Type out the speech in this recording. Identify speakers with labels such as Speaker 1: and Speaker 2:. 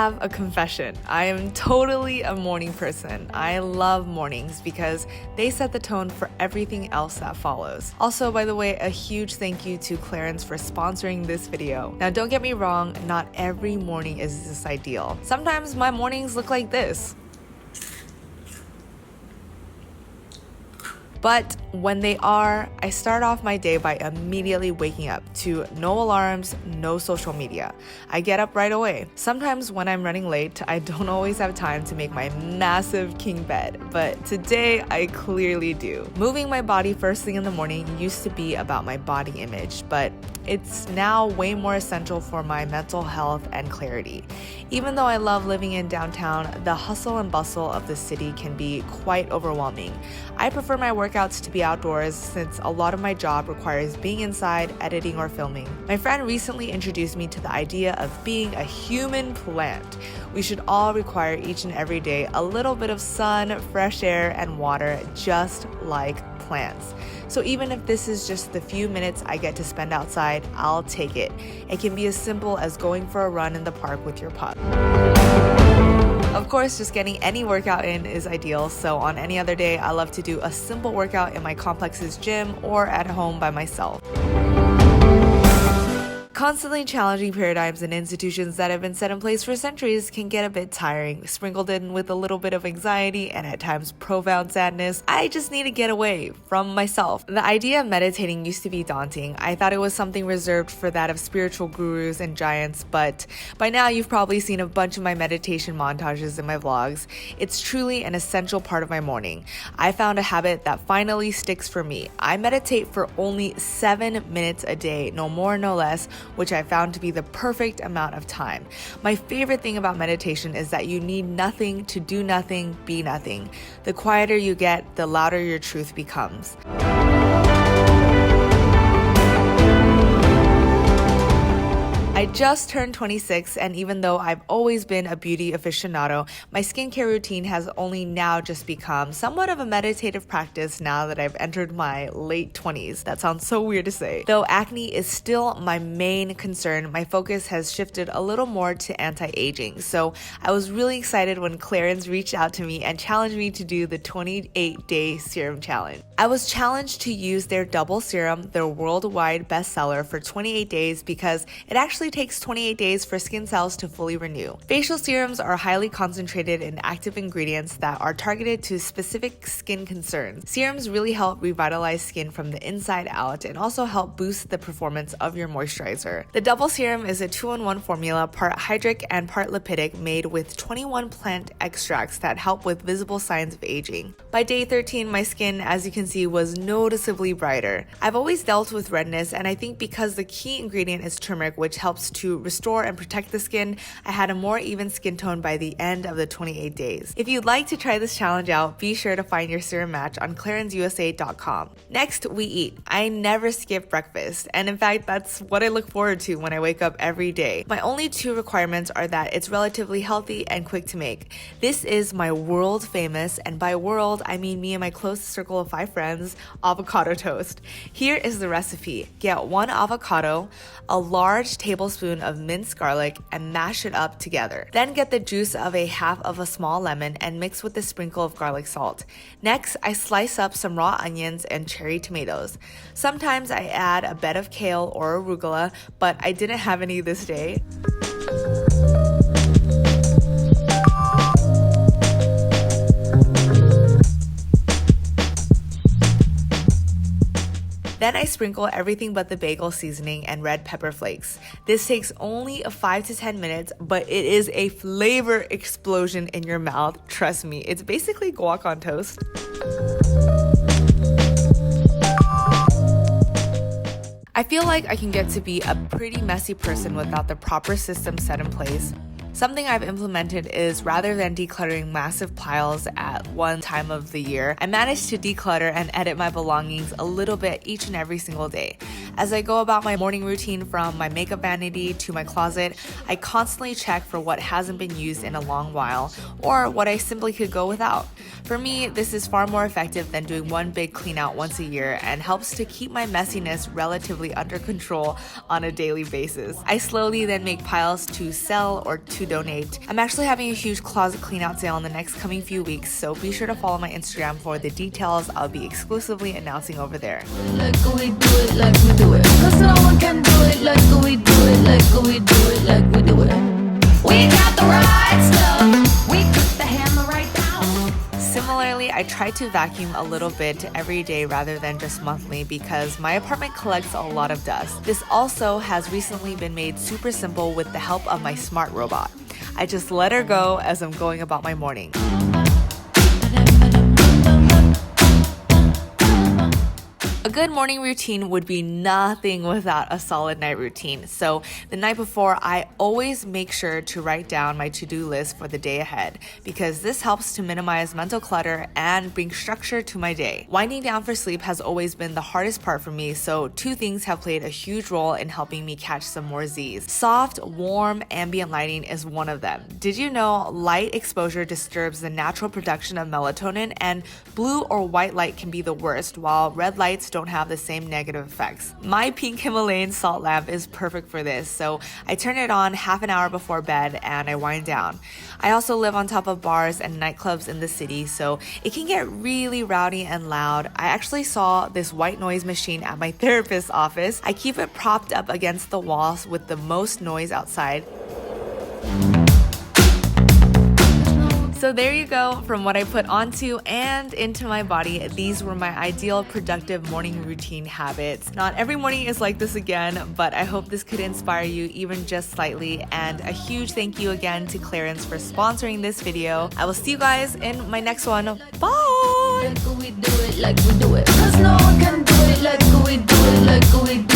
Speaker 1: have a confession. I am totally a morning person. I love mornings because they set the tone for everything else that follows. Also, by the way, a huge thank you to Clarins for sponsoring this video. Now, don't get me wrong, not every morning is this ideal. Sometimes my mornings look like this. But when they are, I start off my day by immediately waking up to no alarms, no social media. I get up right away. Sometimes when I'm running late, I don't always have time to make my massive king bed, but today I clearly do. Moving my body first thing in the morning used to be about my body image, but it's now way more essential for my mental health and clarity. Even though I love living in downtown, the hustle and bustle of the city can be quite overwhelming. I prefer my workouts to be outdoors since a lot of my job requires being inside, editing, or filming. My friend recently introduced me to the idea of being a human plant. We should all require each and every day a little bit of sun, fresh air, and water, just like plants. So even if this is just the few minutes I get to spend outside, I'll take it. It can be as simple as going for a run in the park with your pup. Of course, just getting any workout in is ideal, so on any other day, I love to do a simple workout in my complex's gym or at home by myself. Constantly challenging paradigms and institutions that have been set in place for centuries can get a bit tiring, sprinkled in with a little bit of anxiety and at times profound sadness. I just need to get away from myself. The idea of meditating used to be daunting. I thought it was something reserved for that of spiritual gurus and giants, but by now you've probably seen a bunch of my meditation montages in my vlogs. It's truly an essential part of my morning. I found a habit that finally sticks for me. I meditate for only 7 minutes a day, no more, no less, which I found to be the perfect amount of time. My favorite thing about meditation is that you need nothing to do nothing, be nothing. The quieter you get, the louder your truth becomes. I just turned 26, and even though I've always been a beauty aficionado, my skincare routine has only now just become somewhat of a meditative practice now that I've entered my late 20s. That sounds so weird to say. Though acne is still my main concern, my focus has shifted a little more to anti-aging. So I was really excited when Clarins reached out to me and challenged me to do the 28-day serum challenge. I was challenged to use their double serum, their worldwide bestseller, for 28 days because it actually takes 28 days for skin cells to fully renew. Facial serums are highly concentrated in active ingredients that are targeted to specific skin concerns. Serums really help revitalize skin from the inside out and also help boost the performance of your moisturizer. The double serum is a 2-in-1 formula, part hydric and part lipidic, made with 21 plant extracts that help with visible signs of aging. By day 13, my skin, as you can see, was noticeably brighter. I've always dealt with redness, and I think because the key ingredient is turmeric, which helps to restore and protect the skin, I had a more even skin tone by the end of the 28 days. If you'd like to try this challenge out, be sure to find your serum match on clarinsusa.com. Next, we eat. I never skip breakfast, and in fact, that's what I look forward to when I wake up every day. My only two requirements are that it's relatively healthy and quick to make. This is my world famous, and by world, I mean me and my close circle of 5 friends, avocado toast. Here is the recipe. Get 1 avocado, a large tablespoon of minced garlic, and mash it up together. Then get the juice of a half of a small lemon and mix with a sprinkle of garlic salt. Next, I slice up some raw onions and cherry tomatoes. Sometimes I add a bed of kale or arugula, but I didn't have any this day. Then I sprinkle everything but the bagel seasoning and red pepper flakes. This takes only 5 to 10 minutes, but it is a flavor explosion in your mouth. Trust me, it's basically guac on toast. I feel like I can get to be a pretty messy person without the proper system set in place. Something I've implemented is, rather than decluttering massive piles at one time of the year, I managed to declutter and edit my belongings a little bit each and every single day. As I go about my morning routine from my makeup vanity to my closet, I constantly check for what hasn't been used in a long while or what I simply could go without. For me, this is far more effective than doing one big clean out once a year and helps to keep my messiness relatively under control on a daily basis. I slowly then make piles to sell or to donate. I'm actually having a huge closet clean out sale in the next coming few weeks, so be sure to follow my Instagram for the details. I'll be exclusively announcing over there.
Speaker 2: Like we do it, like we do it. 'Cause no one can do it like we do it, like we do it, like we do it. We got the right stuff. We put the hammer right down.
Speaker 1: Similarly, I try to vacuum a little bit every day rather than just monthly because my apartment collects a lot of dust. This also has recently been made super simple with the help of my smart robot. I just let her go as I'm going about my morning. A good morning routine would be nothing without a solid night routine. So the night before, I always make sure to write down my to-do list for the day ahead because this helps to minimize mental clutter and bring structure to my day. Winding down for sleep has always been the hardest part for me, so two things have played a huge role in helping me catch some more Z's. Soft, warm, ambient lighting is one of them. Did you know light exposure disturbs the natural production of melatonin, and blue or white light can be the worst, while red lights don't have the same negative effects. My pink Himalayan salt lamp is perfect for this, so I turn it on half an hour before bed and I wind down. I also live on top of bars and nightclubs in the city, so it can get really rowdy and loud. I actually saw this white noise machine at my therapist's office. I keep it propped up against the walls with the most noise outside. So there you go, from what I put onto and into my body, these were my ideal productive morning routine habits. Not every morning is like this again, but I hope this could inspire you even just slightly. And a huge thank you again to Clarins for sponsoring this video. I will see you guys in my next one. Bye!
Speaker 2: Like we do it, like we do it. 'Cause no one can do it like we do it, like we do it.